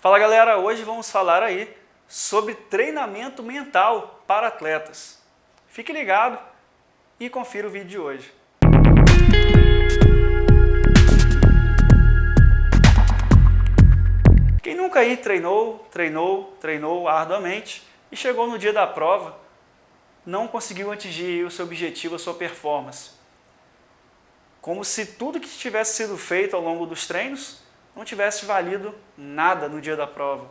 Fala galera, hoje vamos falar aí sobre treinamento mental para atletas. Fique ligado e confira o vídeo de hoje. Quem nunca aí treinou arduamente e chegou no dia da prova, não conseguiu atingir o seu objetivo, a sua performance. Como se tudo que tivesse sido feito ao longo dos treinos não tivesse valido nada no dia da prova.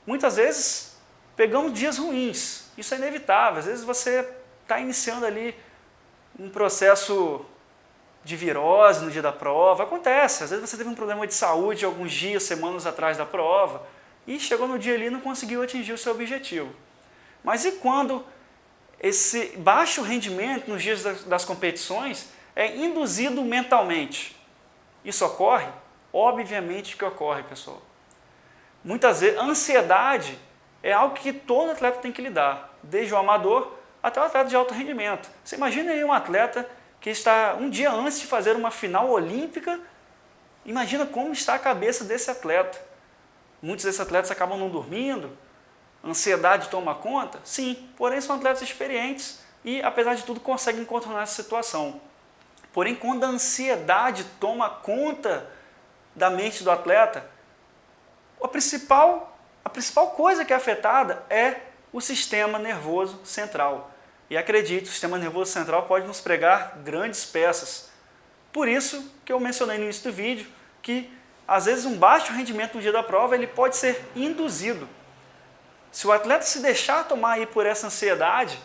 Muitas vezes pegamos dias ruins, isso é inevitável. Às vezes você está iniciando ali um processo de virose no dia da prova, acontece. Às vezes você teve um problema de saúde alguns dias, semanas atrás da prova e chegou no dia ali e não conseguiu atingir o seu objetivo. Mas e quando esse baixo rendimento nos dias das competições é induzido mentalmente? Isso ocorre? Obviamente que ocorre, pessoal. Muitas vezes, a ansiedade é algo que todo atleta tem que lidar, desde o amador até o atleta de alto rendimento. Você imagina aí um atleta que está um dia antes de fazer uma final olímpica, imagina como está a cabeça desse atleta. Muitos desses atletas acabam não dormindo, a ansiedade toma conta? Sim, porém são atletas experientes e, apesar de tudo, conseguem contornar essa situação. Porém, quando a ansiedade toma conta da mente do atleta, a principal coisa que é afetada é o sistema nervoso central. E acredite, o sistema nervoso central pode nos pregar grandes peças. Por isso que eu mencionei no início do vídeo que, às vezes, um baixo rendimento no dia da prova ele pode ser induzido. Se o atleta se deixar tomar aí por essa ansiedade,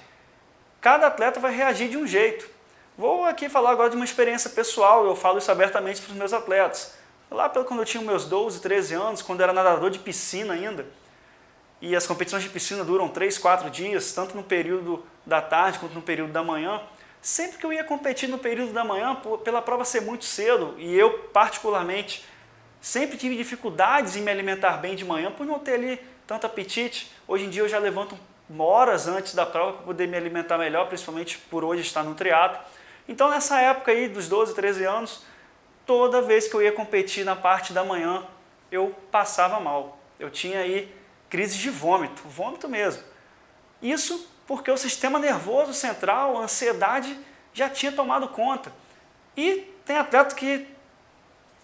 cada atleta vai reagir de um jeito. Vou aqui falar agora de uma experiência pessoal, eu falo isso abertamente para os meus atletas. Lá quando eu tinha meus 12, 13 anos, quando eu era nadador de piscina ainda, e as competições de piscina duram 3, 4 dias, tanto no período da tarde quanto no período da manhã, sempre que eu ia competir no período da manhã, pela prova ser muito cedo, e eu particularmente sempre tive dificuldades em me alimentar bem de manhã, por não ter ali tanto apetite. Hoje em dia eu já levanto horas antes da prova para poder me alimentar melhor, principalmente por hoje estar no triatlo. Então nessa época aí dos 12, 13 anos, toda vez que eu ia competir na parte da manhã, eu passava mal. Eu tinha aí crises de vômito mesmo. Isso porque o sistema nervoso central, a ansiedade, já tinha tomado conta. E tem atleta que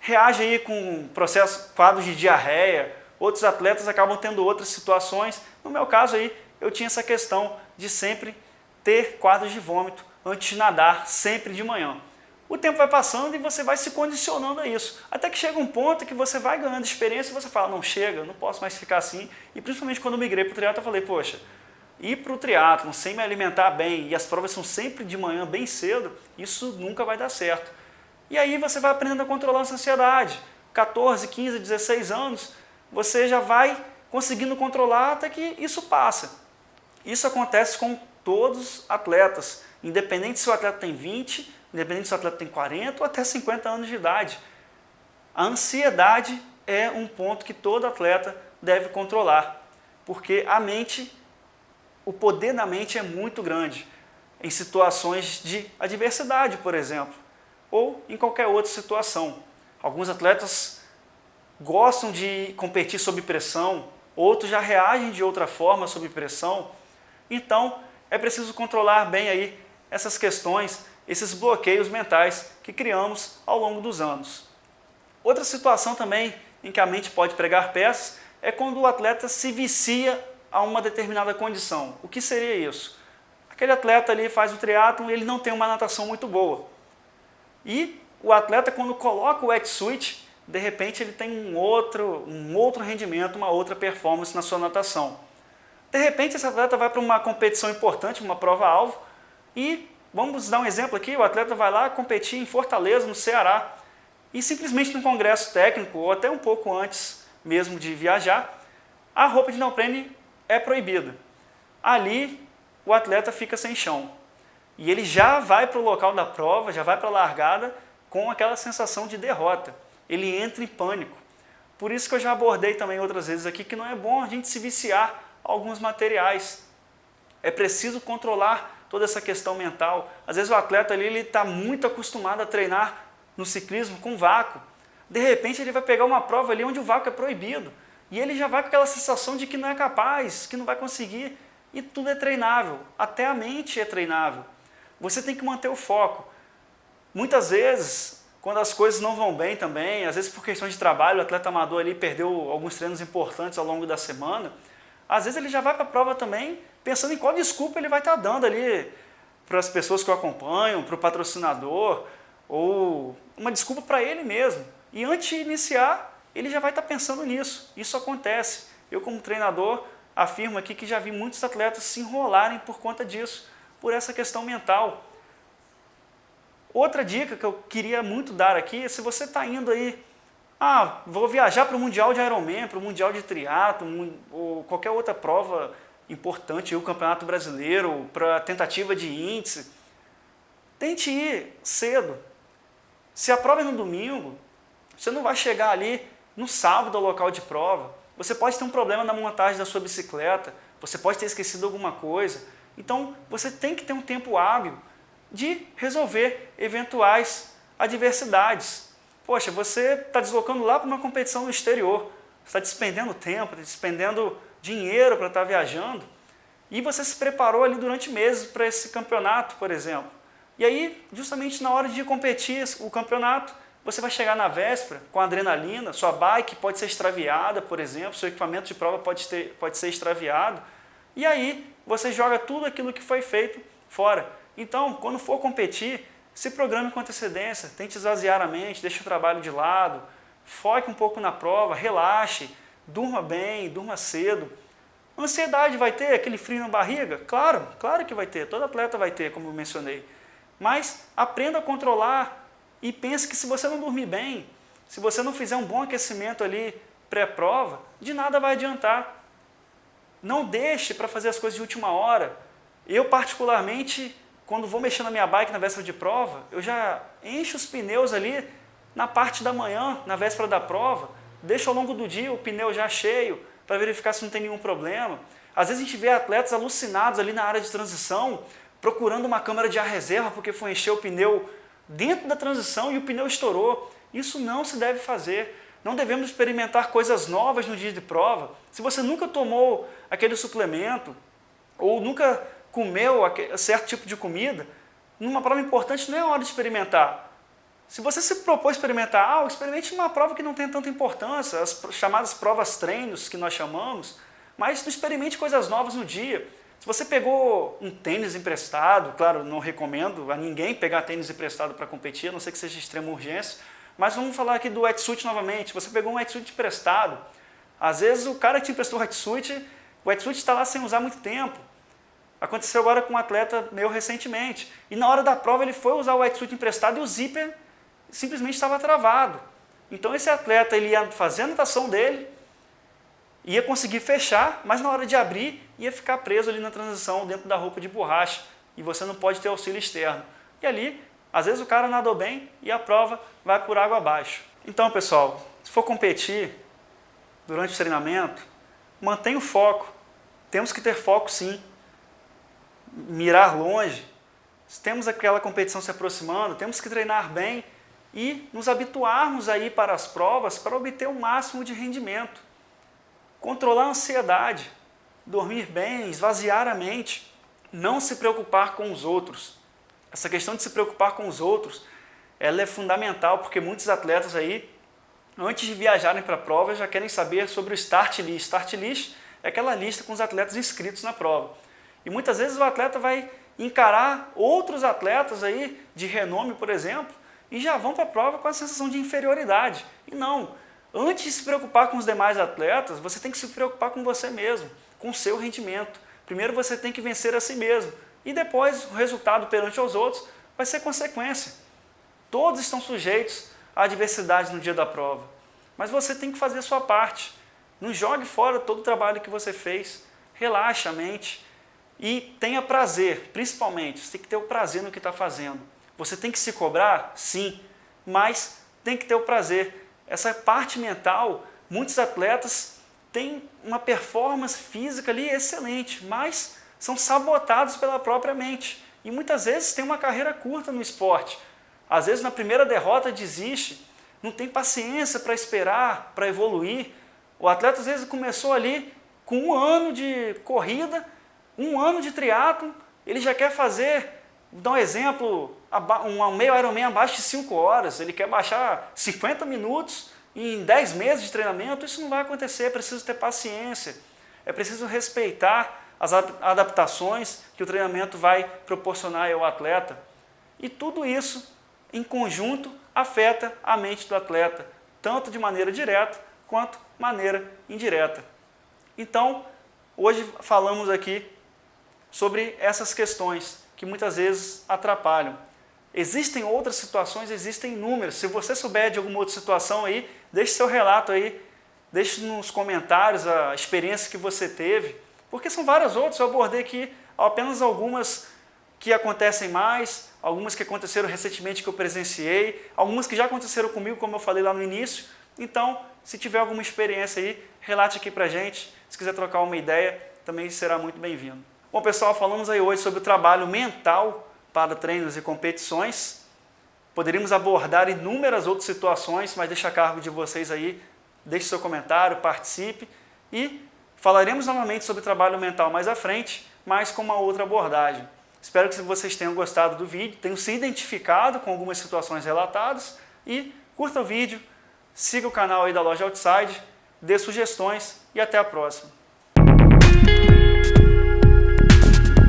reage aí com quadros de diarreia, outros atletas acabam tendo outras situações. No meu caso aí, eu tinha essa questão de sempre ter quadros de vômito antes de nadar, sempre de manhã. O tempo vai passando e você vai se condicionando a isso. Até que chega um ponto que você vai ganhando experiência e você fala, não chega, não posso mais ficar assim. E principalmente quando eu migrei para o triatlo, eu falei, poxa, ir para o triatlo sem me alimentar bem e as provas são sempre de manhã bem cedo, isso nunca vai dar certo. E aí você vai aprendendo a controlar essa ansiedade. 14, 15, 16 anos, você já vai conseguindo controlar até que isso passa. Isso acontece com todos os atletas, independente se o atleta tem 20, independente se o atleta tem 40 ou até 50 anos de idade. A ansiedade é um ponto que todo atleta deve controlar, porque a mente, o poder da mente é muito grande em situações de adversidade, por exemplo, ou em qualquer outra situação. Alguns atletas gostam de competir sob pressão, outros já reagem de outra forma sob pressão. Então, é preciso controlar bem aí essas questões, esses bloqueios mentais que criamos ao longo dos anos. Outra situação também em que a mente pode pregar peças é quando o atleta se vicia a uma determinada condição. O que seria isso? Aquele atleta ali faz o triatlon e ele não tem uma natação muito boa. E o atleta, quando coloca o wetsuit, de repente ele tem um outro rendimento, uma outra performance na sua natação. De repente esse atleta vai para uma competição importante, uma prova-alvo, e vamos dar um exemplo aqui, o atleta vai lá competir em Fortaleza, no Ceará, e simplesmente num congresso técnico, ou até um pouco antes mesmo de viajar, a roupa de neoprene é proibida. Ali o atleta fica sem chão. E ele já vai para o local da prova, já vai para a largada com aquela sensação de derrota. Ele entra em pânico. Por isso que eu já abordei também outras vezes aqui que não é bom a gente se viciar a alguns materiais. É preciso controlar toda essa questão mental. Às vezes o atleta ali está muito acostumado a treinar no ciclismo com vácuo. De repente ele vai pegar uma prova ali onde o vácuo é proibido. E ele já vai com aquela sensação de que não é capaz, que não vai conseguir. E tudo é treinável. Até a mente é treinável. Você tem que manter o foco. Muitas vezes, quando as coisas não vão bem também, às vezes por questão de trabalho, o atleta amador ali perdeu alguns treinos importantes ao longo da semana, às vezes ele já vai para a prova também pensando em qual desculpa ele vai estar dando ali para as pessoas que o acompanham, para o patrocinador, ou uma desculpa para ele mesmo. E antes de iniciar, ele já vai estar pensando nisso. Isso acontece. Eu, como treinador, afirmo aqui que já vi muitos atletas se enrolarem por conta disso, por essa questão mental. Outra dica que eu queria muito dar aqui é se você está indo aí, vou viajar para o Mundial de Ironman, para o Mundial de Triatlo, ou qualquer outra prova importante, o Campeonato Brasileiro, para tentativa de índice, tente ir cedo. Se a prova é no domingo, você não vai chegar ali no sábado ao local de prova. Você pode ter um problema na montagem da sua bicicleta, você pode ter esquecido alguma coisa. Então, você tem que ter um tempo hábil de resolver eventuais adversidades. Poxa, você está deslocando lá para uma competição no exterior, você está despendendo tempo, está despendendo dinheiro para estar viajando, e você se preparou ali durante meses para esse campeonato, por exemplo. E aí, justamente na hora de competir o campeonato, você vai chegar na véspera com adrenalina, sua bike pode ser extraviada, por exemplo, seu equipamento de prova pode ser extraviado, e aí você joga tudo aquilo que foi feito fora. Então, quando for competir, se programe com antecedência, tente esvaziar a mente, deixe o trabalho de lado, foque um pouco na prova, relaxe, durma bem, durma cedo. Ansiedade vai ter, aquele frio na barriga? Claro, claro que vai ter, todo atleta vai ter, como eu mencionei. Mas aprenda a controlar e pense que se você não dormir bem, se você não fizer um bom aquecimento ali pré-prova, de nada vai adiantar. Não deixe para fazer as coisas de última hora. Eu, particularmente, quando vou mexer na minha bike na véspera de prova, eu já encho os pneus ali na parte da manhã, na véspera da prova, deixo ao longo do dia o pneu já cheio, para verificar se não tem nenhum problema. Às vezes a gente vê atletas alucinados ali na área de transição, procurando uma câmara de ar reserva porque foi encher o pneu dentro da transição e o pneu estourou. Isso não se deve fazer. Não devemos experimentar coisas novas no dia de prova. Se você nunca tomou aquele suplemento ou nunca comeu certo tipo de comida, numa prova importante não é hora de experimentar. Se você se propôs a experimentar experimente numa prova que não tem tanta importância, as chamadas provas treinos que nós chamamos, mas não experimente coisas novas no dia. Se você pegou um tênis emprestado, claro, não recomendo a ninguém pegar tênis emprestado para competir, a não ser que seja de extrema urgência, mas vamos falar aqui do wetsuit novamente. Você pegou um wetsuit emprestado, às vezes o cara que te emprestou o wetsuit está lá sem usar muito tempo. Aconteceu agora com um atleta meu recentemente, e na hora da prova ele foi usar o wetsuit emprestado e o zíper simplesmente estava travado. Então esse atleta ele ia fazer a natação dele, ia conseguir fechar, mas na hora de abrir ia ficar preso ali na transição dentro da roupa de borracha e você não pode ter auxílio externo. E ali, às vezes o cara nadou bem e a prova vai por água abaixo. Então, pessoal, se for competir durante o treinamento, mantenha o foco. Temos que ter foco sim, mirar longe. Se temos aquela competição se aproximando, temos que treinar bem e nos habituarmos aí para as provas para obter o máximo de rendimento. Controlar a ansiedade, dormir bem, esvaziar a mente, não se preocupar com os outros. Essa questão de se preocupar com os outros, ela é fundamental porque muitos atletas aí, antes de viajarem para a prova, já querem saber sobre o start list. Start list é aquela lista com os atletas inscritos na prova. E muitas vezes o atleta vai encarar outros atletas aí de renome, por exemplo, e já vão para a prova com a sensação de inferioridade. E não, antes de se preocupar com os demais atletas, você tem que se preocupar com você mesmo, com o seu rendimento. Primeiro você tem que vencer a si mesmo e depois o resultado perante os outros vai ser consequência. Todos estão sujeitos a adversidades no dia da prova, mas você tem que fazer a sua parte. Não jogue fora todo o trabalho que você fez, relaxe a mente e tenha prazer, principalmente, você tem que ter o prazer no que está fazendo. Você tem que se cobrar? Sim, mas tem que ter o prazer. Essa parte mental, muitos atletas têm uma performance física ali excelente, mas são sabotados pela própria mente. E muitas vezes tem uma carreira curta no esporte. Às vezes na primeira derrota desiste, não tem paciência para esperar, para evoluir. O atleta às vezes começou ali com 1 ano de corrida, 1 ano de triatlo, ele já quer fazer, vou dar um exemplo, um meio Ironman abaixo de 5 horas, ele quer baixar 50 minutos em 10 meses de treinamento. Isso não vai acontecer, é preciso ter paciência, é preciso respeitar as adaptações que o treinamento vai proporcionar ao atleta. E tudo isso, em conjunto, afeta a mente do atleta, tanto de maneira direta quanto maneira indireta. Então, hoje falamos aqui sobre essas questões que muitas vezes atrapalham. Existem outras situações, existem inúmeras. Se você souber de alguma outra situação aí, deixe seu relato aí, deixe nos comentários a experiência que você teve, porque são várias outras. Eu abordei aqui apenas algumas que acontecem mais, algumas que aconteceram recentemente que eu presenciei, algumas que já aconteceram comigo, como eu falei lá no início. Então, se tiver alguma experiência aí, relate aqui pra gente. Se quiser trocar uma ideia, também será muito bem-vindo. Bom, pessoal, falamos aí hoje sobre o trabalho mental para treinos e competições. Poderíamos abordar inúmeras outras situações, mas deixa a cargo de vocês aí. Deixe seu comentário, participe e falaremos novamente sobre trabalho mental mais à frente, mas com uma outra abordagem. Espero que vocês tenham gostado do vídeo, tenham se identificado com algumas situações relatadas e curta o vídeo, siga o canal aí da Loja Outside, dê sugestões e até a próxima.